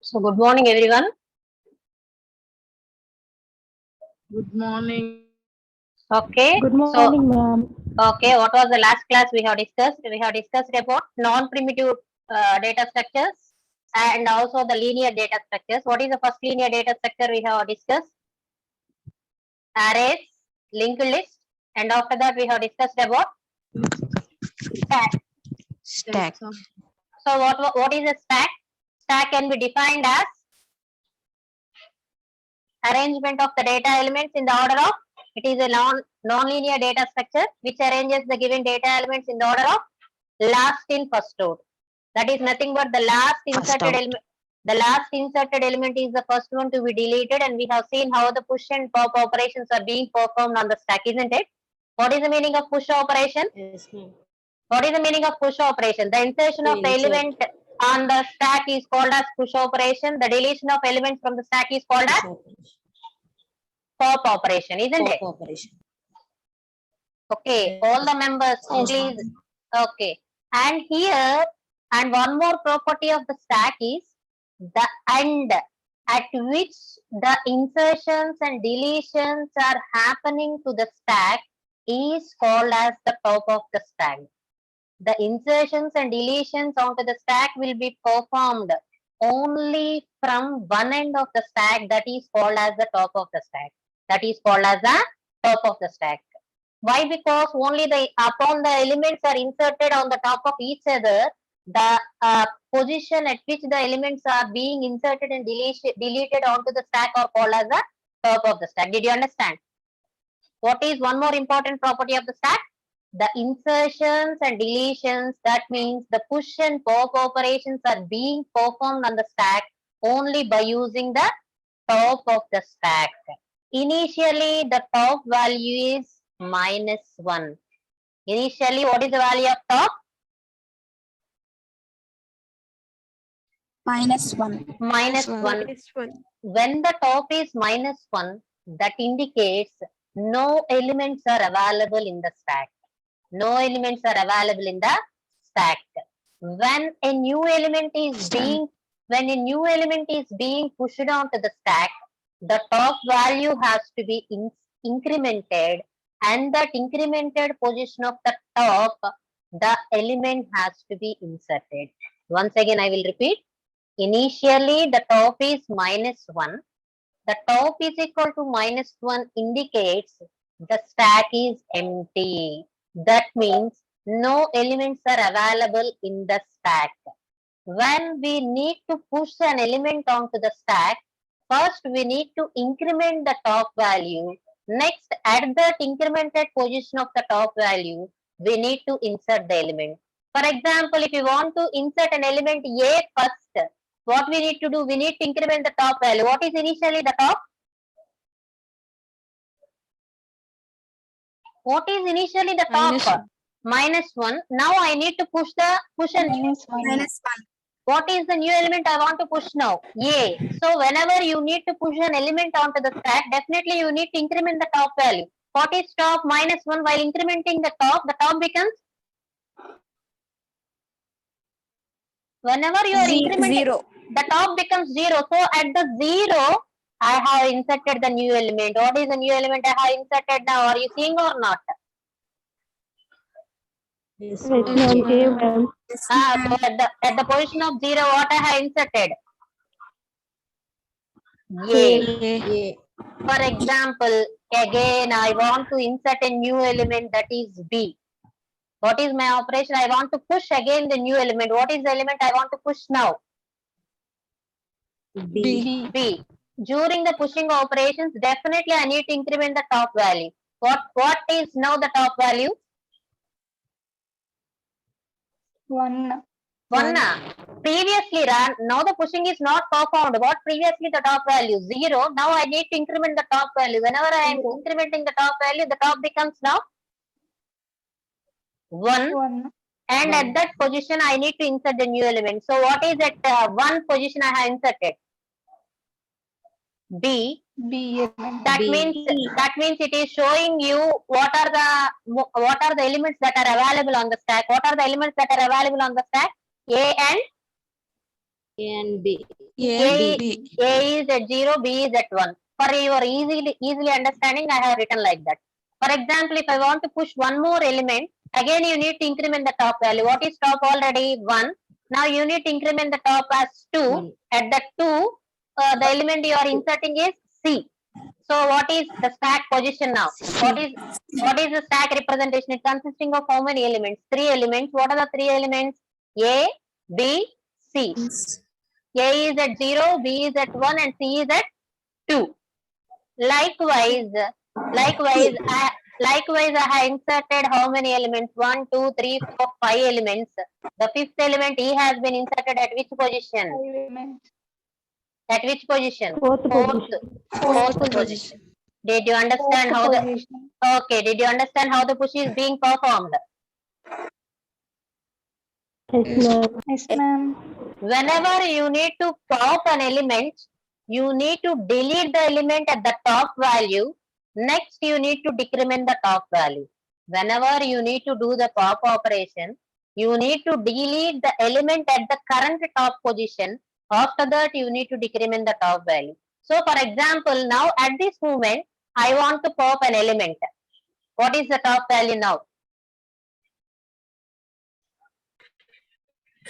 So good morning, everyone. Good morning. Okay. Good morning, ma'am. Okay, what was the last class we have discussed? We have discussed about non-primitive data structures and also the linear data structures. What is the first linear data structure we have discussed? Arrays, linked list, and after that we have discussed about stack. Stack. So what is a stack? Stack can be defined as arrangement of the data elements in the order of, it is a non-linear data structure which arranges the given data elements in the order of last in first out. That is nothing but the last inserted element. The last inserted element is the first one to be deleted, and we have seen how the push and pop operations are being performed on the stack, isn't it? What is the meaning of push operation? Yes, ma'am. What is the meaning of push operation? The insertion of the element on the stack is called as push operation. The deletion of elements from the stack is called as pop operation, isn't it? Pop operation. Okay, Yes. all the members, Yes, please. Okay, and here, and one more property of the stack is the end at which the insertions and deletions are happening to the stack is called as the top of the stack. The insertions and deletions onto the stack will be performed only from one end of the stack, that is called as the top of the stack. That is called as the top of the stack. Why? Because only upon the elements are inserted on the top of each other, the position at which the elements are being inserted and deleted onto the stack are called as the top of the stack. Did you understand? What is one more important property of the stack? The insertions and deletions, that means the push and pop operations are being performed on the stack only by using the top of the stack. Initially, the top value is -1. Initially, what is the value of top? -1. -1. When the top is -1, that indicates no elements are available in the stack. No elements are available in the stack. When a new element is being pushed onto the stack, the top value has to be incremented, and that incremented position of the top, the element has to be inserted. Once again, I will repeat. Initially, the top is -1. The top is equal to -1 indicates the stack is empty. That means no elements are available in the stack. When we need to push an element onto the stack, first we need to increment the top value. Next, at that incremented position of the top value, we need to insert the element. For example, if you want to insert an element A first, what we need to do? We need to increment the top value. What is initially the top? What is initially the top? -1. Now I need to push and -1. What is the new element I want to push now? A. So whenever you need to push an element onto the stack, definitely you need to increment the top value. What is top? -1. While incrementing the top becomes, whenever you are incrementing, Zero. the top becomes 0. So at the 0, I have inserted the new element. What is the new element I have inserted now? Are you seeing or not? Yes, Yes, ma'am. ma'am. So at the position of 0, what I have inserted? A. A. For example, again I want to insert a new element, that is B. What is my operation? I want to push again the new element. What is the element I want to push now? B. B. During the pushing operations, definitely I need to increment the top value. What is now the top value? 1. 1. Previously ran, now the pushing is not performed. What previously the top value? 0. Now I need to increment the top value. Whenever I am incrementing the top value, the top becomes now 1. And One. at that position, I need to insert the new element. So what is at 1 position I have inserted? B. That B. means it is showing you what are the elements that are available on the stack. What are the elements that are available on the stack? A and A and B. A is at 0, B is at 1. For your easily understanding, I have written like that. For example, if I want to push one more element, again you need to increment the top value. What is top already? 1. Now you need to increment the top as 2. 1. At the 2, the element you are inserting is C. So what is the stack position now? What is the stack representation? It consisting of how many elements? 3 elements. What are the 3 elements? A, B, C. A is at 0, B is at 1, and C is at 2. Likewise, I have inserted how many elements? 1, 2, 3, 4, 5 elements. The fifth element E has been inserted at which position? At which position? Fourth position. Did you understand how did you understand how the push is being performed? Yes, ma'am. Whenever you need to pop an element, you need to delete the element at the top value. Next, you need to decrement the top value. Whenever you need to do the pop operation, you need to delete the element at the current top position. After that, you need to decrement the top value. So, for example, now at this moment, I want to pop an element. What is the top value now?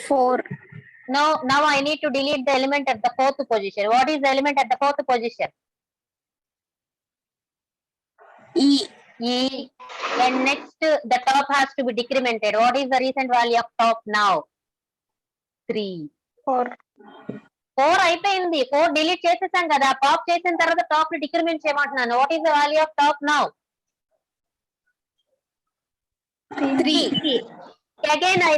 4. Now I need to delete the element at the fourth position. What is the element at the fourth position? E. E. And next, the top has to be decremented. What is the recent value of top now? 3. 4. 4 అయిపోయింది. 4 delete చేసేసాం కదా. Pop చేసిన తర్వాత top ని decrement చేయమంటున్నాను. What is the value of top now? 3. Again I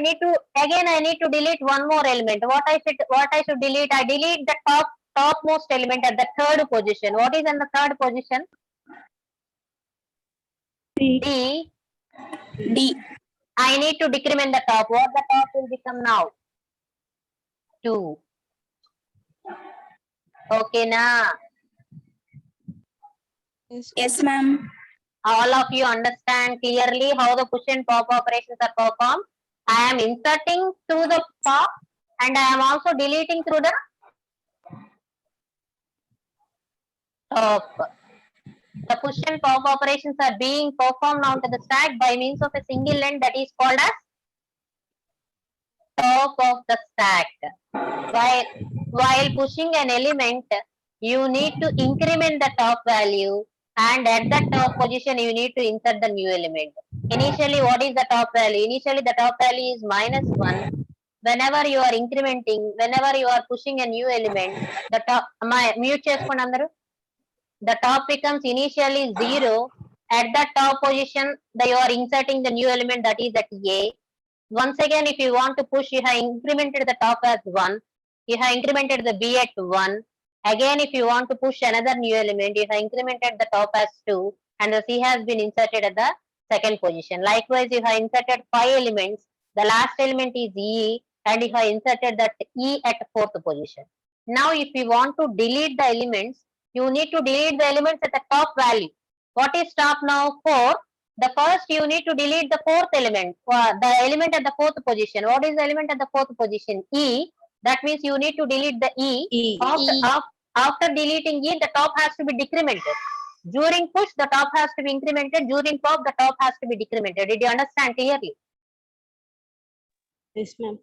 need to delete one more element. What I should delete? I delete the topmost element at the third position. What is in the third position? D. I need to decrement the top. What the top will become now? 2. Okay na? Yes, ma'am. All of you understand clearly how the push and pop operations are performed. I am inserting through the pop and I am also deleting through the top. The push and pop operations are being performed onto the stack by means of a single end that is called as top of the stack. While pushing an element, you need to increment the top value, and at that top position you need to insert the new element. Initially, what is the top value? Initially, the top value is -1. Whenever you are incrementing, whenever you are pushing a new element, the top, mute చేసుకోండి అందరూ. The top becomes initially 0. At that top position, you are inserting the new element that is at A. Once again, if you want to push, you have incremented the top as 1. You have incremented the B at 1. Again, if you want to push another new element, you have incremented the top as 2, and the C has been inserted at the second position. Likewise, you have inserted 5 elements. The last element is E. and you have inserted that E at fourth position. Now, if you want to delete the elements, you need to delete the elements at the top value. What is top now? 4. The first you need to delete the fourth element, the element at the fourth position. What is the element at the fourth position? E. That means you need to delete the E. E. After deleting E, the top has to be decremented. During push, the top has to be incremented. During pop, the top has to be decremented. Did you understand clearly? Yes, ma'am.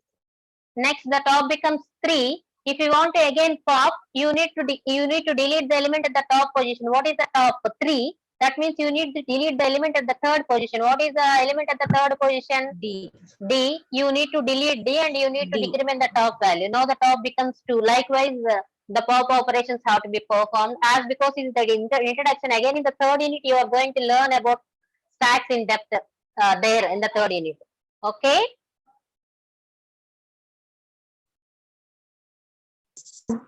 Next, the top becomes 3. If you want to again pop, you need to delete the element at the top position. What is the top? 3. That means you need to delete the element at the third position. What is the element at the third position? D. D. You need to delete D and you need to D. decrement the top value. Now the top becomes 2. Likewise, the pop operations have to be performed. As because in the introduction, again in the third unit, you are going to learn about stacks in depth there in the third unit. Okay.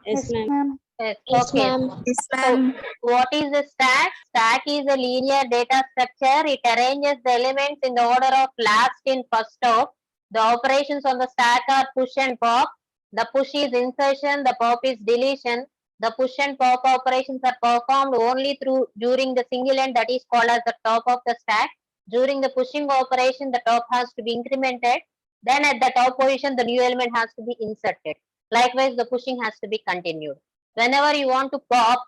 Yes, ma'am. Yes, Yes, okay. ma'am. Yes, So, ma'am. what is a stack? Stack is a linear data structure. It arranges the elements in the order of last in, first out. The operations on the stack are push and pop. The push is insertion, the pop is deletion. The push and pop operations are performed only during the single end, that is called as the top of the stack. During the pushing operation, the top has to be incremented. Then at the top position, the new element has to be inserted. Likewise, the pushing has to be continued. Whenever you want to pop,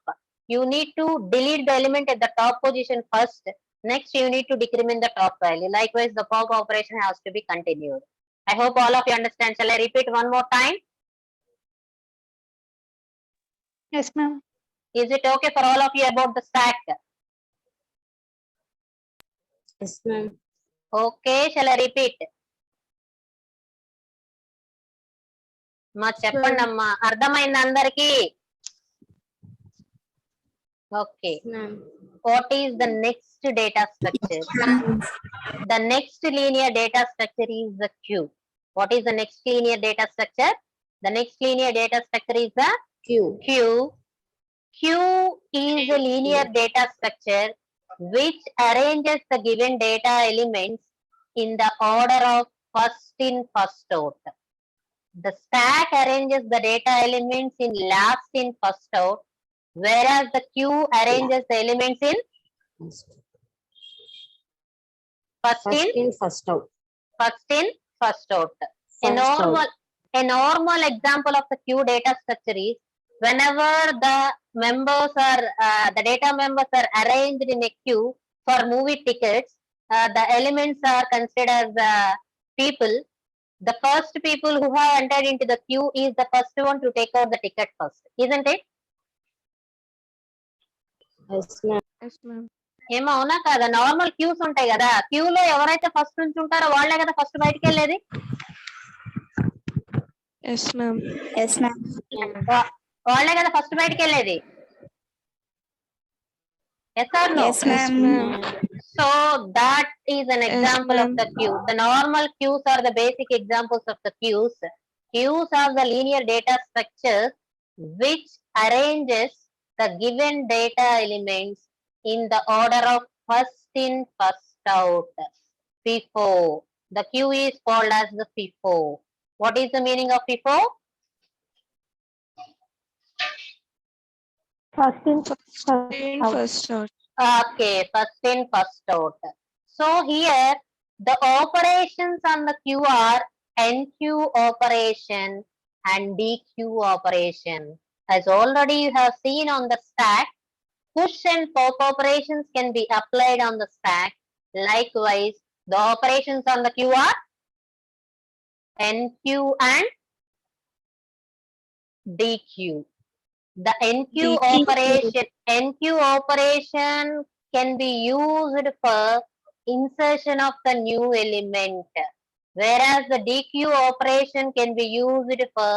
you need to delete the element at the top position first. Next, you need to decrement the top value. Likewise, the pop operation has to be continued. I hope all of you understand. Shall I repeat one more time? Yes, ma'am. Is it okay for all of you about the stack? Yes, ma'am. Okay, shall I repeat? మా చెప్పండి అమ్మా, అర్థమైంది అందరికి? Okay. Yes, ma'am. What is the next data structure? The next linear data structure is the queue. What is the next linear data structure? The next linear data structure is the Q. queue. Queue is a linear data structure which arranges the given data elements in the order of first in, first out. The stack arranges the data elements in last in, first out, whereas the queue arranges the elements in first in, First out. first in, first out. First out. A normal example of the queue data structure is whenever the members are the data members are arranged in a queue for movie tickets, the elements are considered as people. The first people who have entered into the queue is the first one to take out the ticket first, isn't it? Yes, ma'am. Yes, ma'am. ఏమో అవునా కదా? Normal cues ఉంటాయి కదా, queue లో ఎవరైతే first నుంచి ఉంటారో వాళ్ళే కదా ఫస్ట్ బయటకు వెళ్ళేది. Yes, ma'am. Yes, ma'am. వాళ్ళే కదా ఫస్ట్ బయటకు వెళ్ళేది. Yes or no? Yes, ma'am. So that is an example of ma'am. the queue. The normal queues are the basic examples of the queues. Queues are the linear data structures which arranges the given data elements in the order of first in, first out. FIFO. The queue is called as the FIFO. What is the meaning of FIFO? First in, first out. Okay, first in, first out. So here the operations on the queue are NQ operation and DQ operation. As already you have seen on the stack, push and pop operations can be applied on the stack. Likewise, the operations on the queue are NQ and DQ. The NQ operation can be used for insertion of the new element, whereas the DQ operation can be used for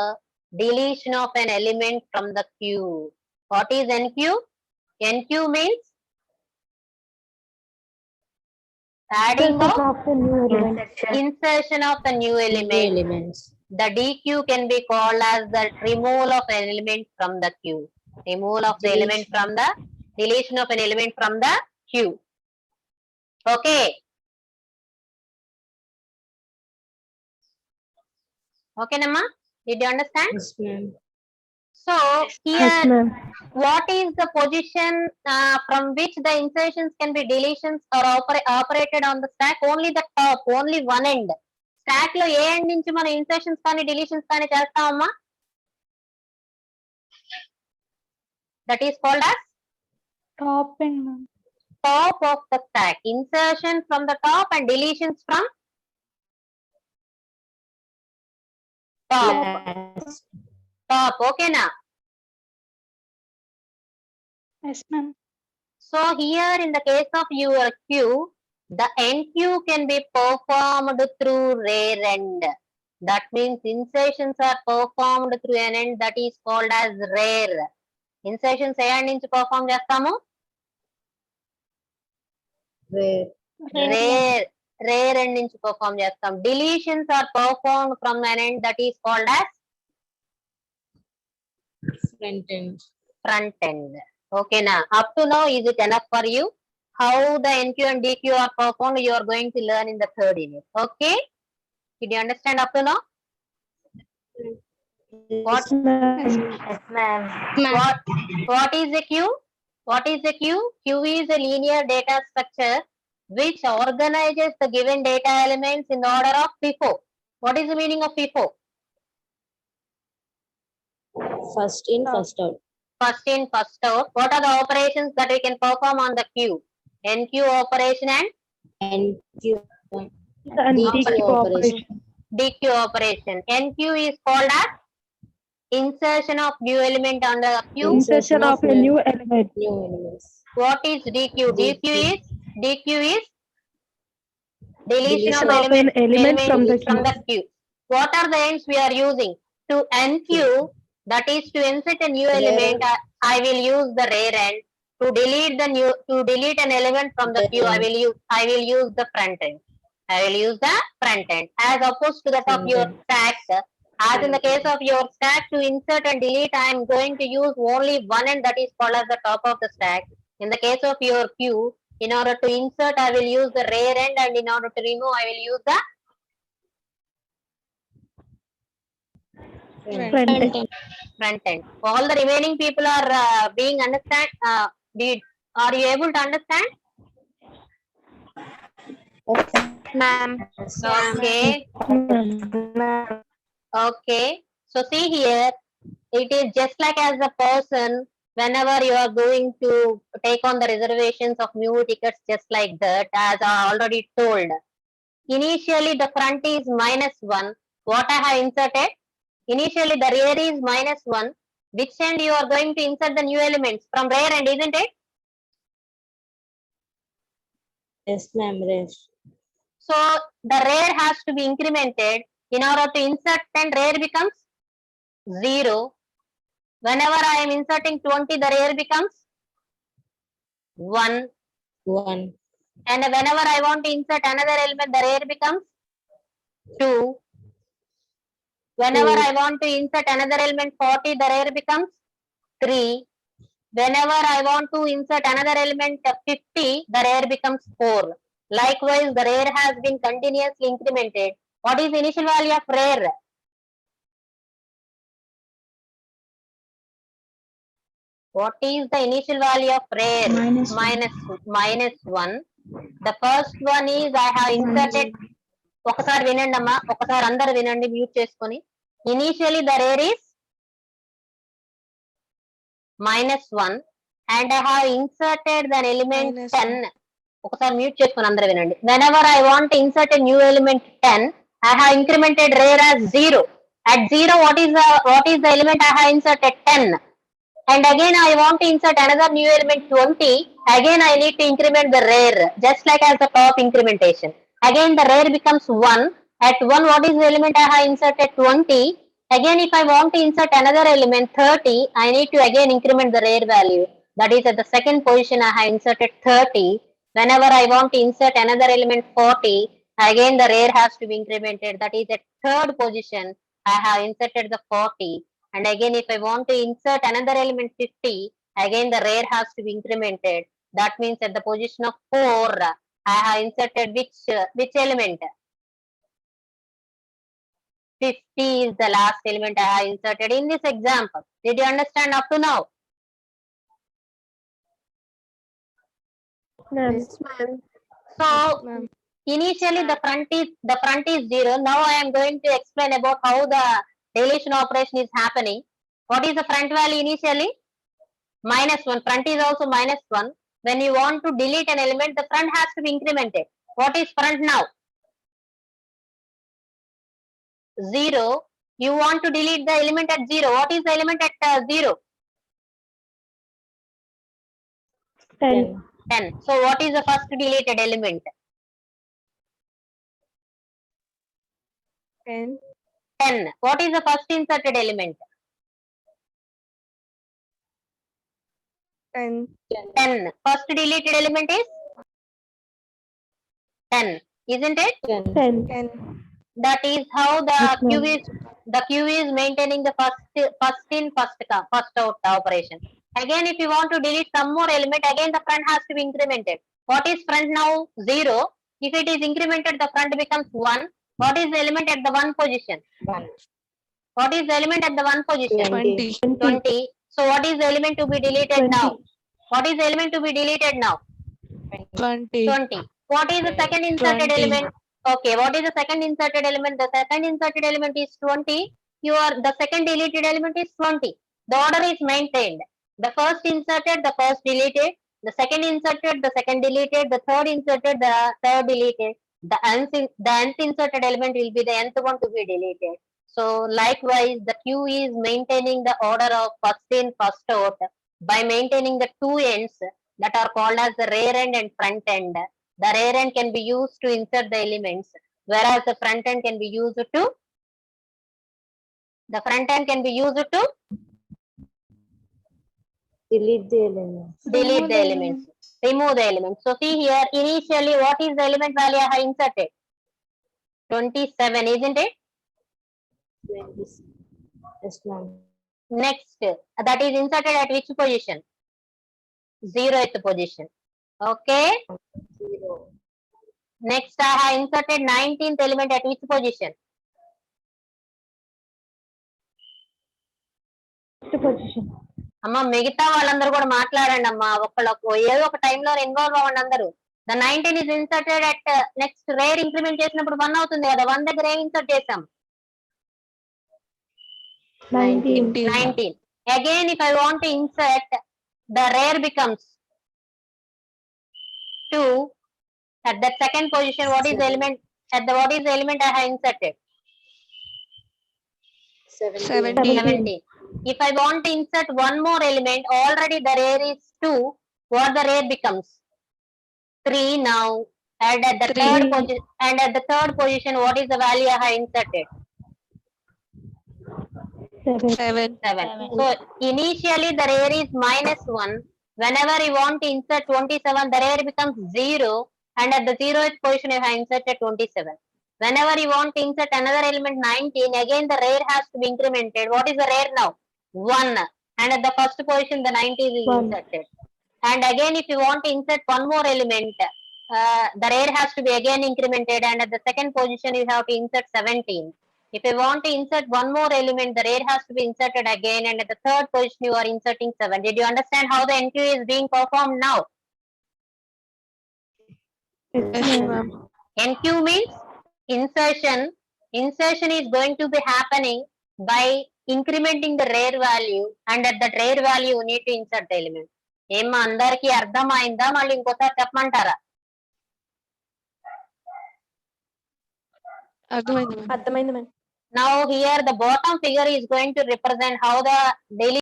deletion of an element from the queue. What is NQ? NQ means adding of insertion of the new element. Elements. The DQ can be called as the removal of an element from the queue. Removal of the element from the deletion of an element from the queue. Okay. Okay, Namma? Did you understand? Yes, ma'am. So Yes, here, ma'am. what is the position from which the insertions can be deletions or operated on the stack? Only the top, only one end. Stack లో ఏ end నుంచి మనం insertions కానీ deletions కానీ చేస్తామమ్మా? That is called as Top end, ma'am. top of the stack. Insertion from the top and deletions from top. Last. Top, okay na? Yes, ma'am. So here in the case of your queue, the NQ can be performed through rear end. That means insertions are performed through an end that is called as rear. Insertions A end నుంచి perform చేస్తాము? Where? Rear end నుంచి perform చేస్తాం. Deletions are performed from an end that is called as Front end. front end. Okay na? Up to now, is it enough for you? How the NQ and DQ are performed, you are going to learn in the third unit. Okay? Did you understand up to now? What? Yes, Yes, Yes, ma'am. ma'am. What is a queue? What is a queue? Queue is a linear data structure which organizes the given data elements in order of FIFO. What is the meaning of FIFO? First in, first out. First in, first out. What are the operations that we can perform on the queue? NQ operation and NQ. and DQ DQ operation. operation. DQ operation. NQ is called as insertion of new element on the queue. Insertion of a new element. New elements. What is DQ? DQ is deletion Deletion of of an element from the queue. What are the ends we are using? To NQ, that is to insert a new Rear element, end. I will use the rear end. To delete an element from the queue, I will use the front end. I will use the front end. As opposed to that of Front your end. stack, as in the case of your stack, to insert and delete, I am going to use only one end, that is called as the top of the stack. In the case of your queue, in order to insert, I will use the rear end, and in order to remove, I will use the Front end. front end. All the remaining people are being understand. Are you able to understand? Ma'am. Okay. Ma'am. Okay. So see here, it is just like as a person. Whenever you are going to take on the reservations of new tickets, just like that, as I already told. Initially, the front is -1. What I have inserted? Initially, the rear is -1. Which end you are going to insert the new elements? From rear end, isn't it? Yes, ma'am. Rest. So, the rear has to be incremented. In order to insert 10, rear becomes 0. Whenever I am inserting 20, the rear becomes 1. 1. And whenever I want to insert another element, the rear becomes 2. Whenever I want to insert another element 40, the rear becomes 3. Whenever I want to insert another element 50, the rear becomes 4. Likewise, the rear has been continuously incremented. What is the initial value of rear? What is the initial value of rear? -1. The first one is I have inserted. ఒకసారి వినండి అమ్మా, ఒకసారి అందరు వినండి mute చేసుకొని. Initially the rear is -1 and I have inserted the element 10. ఒకసారి mute చేసుకొని అందరు వినండి. Whenever I want to insert a new element 10, I have incremented rear as 0. At 0, what is the element I have inserted? 10. And again I want to insert another new element 20. Again I need to increment the rear, just like as the top incrementation. Again the rear becomes 1. At 1, what is the element I have inserted? 20. Again, if I want to insert another element 30, I need to again increment the rear value. That is at the second position I have inserted 30. Whenever I want to insert another element 40, again the rear has to be incremented. That is at third position I have inserted the 40. And again, if I want to insert another element 50, again the rear has to be incremented. That means at the position of 4, I have inserted which element? 50 is the last element I have inserted in this example. Did you understand up to now? Ma'am. So Ma'am. initially the front is 0. Now I am going to explain about how the deletion operation is happening. What is the front value initially? -1. Front is also -1. When you want to delete an element, the front has to be incremented. What is front now? 0. You want to delete the element at 0. What is the element at 0? 10. 10. So what is the first deleted element? 10. 10. What is the first inserted element? 10. 10. First deleted element is 10. Isn't it? 10. That is how the Yes, ma'am. queue is maintaining the first in first out operation. Again, if you want to delete some more element, again the front has to be incremented. What is front now? 0. If it is incremented, the front becomes 1. What is the element at the 1 position? 1. What is the element at the 1 position? 20. 20. So what is the element to be deleted now? What is the element to be deleted now? 20. 20. What is the second inserted 20. element? Okay, what is the second inserted element? The second inserted element is 20. The second deleted element is 20. The order is maintained. The first inserted, the first deleted. The second inserted, the second deleted. The third inserted, the third deleted. The nth inserted element will be the nth one to be deleted. So likewise, the queue is maintaining the order of first in, first out by maintaining the two ends that are called as the rear end and front end. The rear end can be used to insert the elements, whereas the front end can be used to Delete the elements. delete the elements, remove the elements. So see here, initially what is the element value I have inserted? 27, isn't it? 20. Yes, ma'am. Next, that is inserted at which position? 0th position. Okay. 0. Next, I have inserted 19th element at which position? Position. అమ్మ మిగతా వాళ్ళందరూ కూడా మాట్లాడండి అమ్మా ఒక్కళ్ళొక్క ఏదో ఒక టైంలో involve అవ్వండి అందరూ. The 19 is inserted at next rare increment చేసినప్పుడు 1 అవుతుంది కదా, 1 దగ్గర ఏం ఇన్సర్ట్ చేసాం? 19. Again, if I want to insert, the rare becomes 2. At that second position, what is the element? What is the element I have inserted? 17. If I want to insert one more element, already the rare is 2. What the rare becomes? 3 now. And at the third position, what is the value I have inserted? 7. 7. So initially the rare is -1. Whenever you want to insert 27, the rare becomes 0, and at the 0th position you have inserted 27. Whenever you want to insert another element 19, again the rare has to be incremented. What is the rare now? 1. And at the first position the 90 is inserted. And again if you want to insert one more element, the rare has to be again incremented, and at the second position you have to insert 17. If you want to insert one more element, the rare has to be inserted again, and at the third position you are inserting 7. Did you understand how the NQ is being performed now? Yes, ma'am. NQ means insertion. Insertion is going to be happening by incrementing the rare value, and at that rare value you need to insert the element. ఏమ్మా అందరికీ అర్థమైందా? మళ్ళీ ఇంకోసారి చెప్పమంటారా? అర్థమైంది ma'am. Now here the bottom figure is going to represent how the daily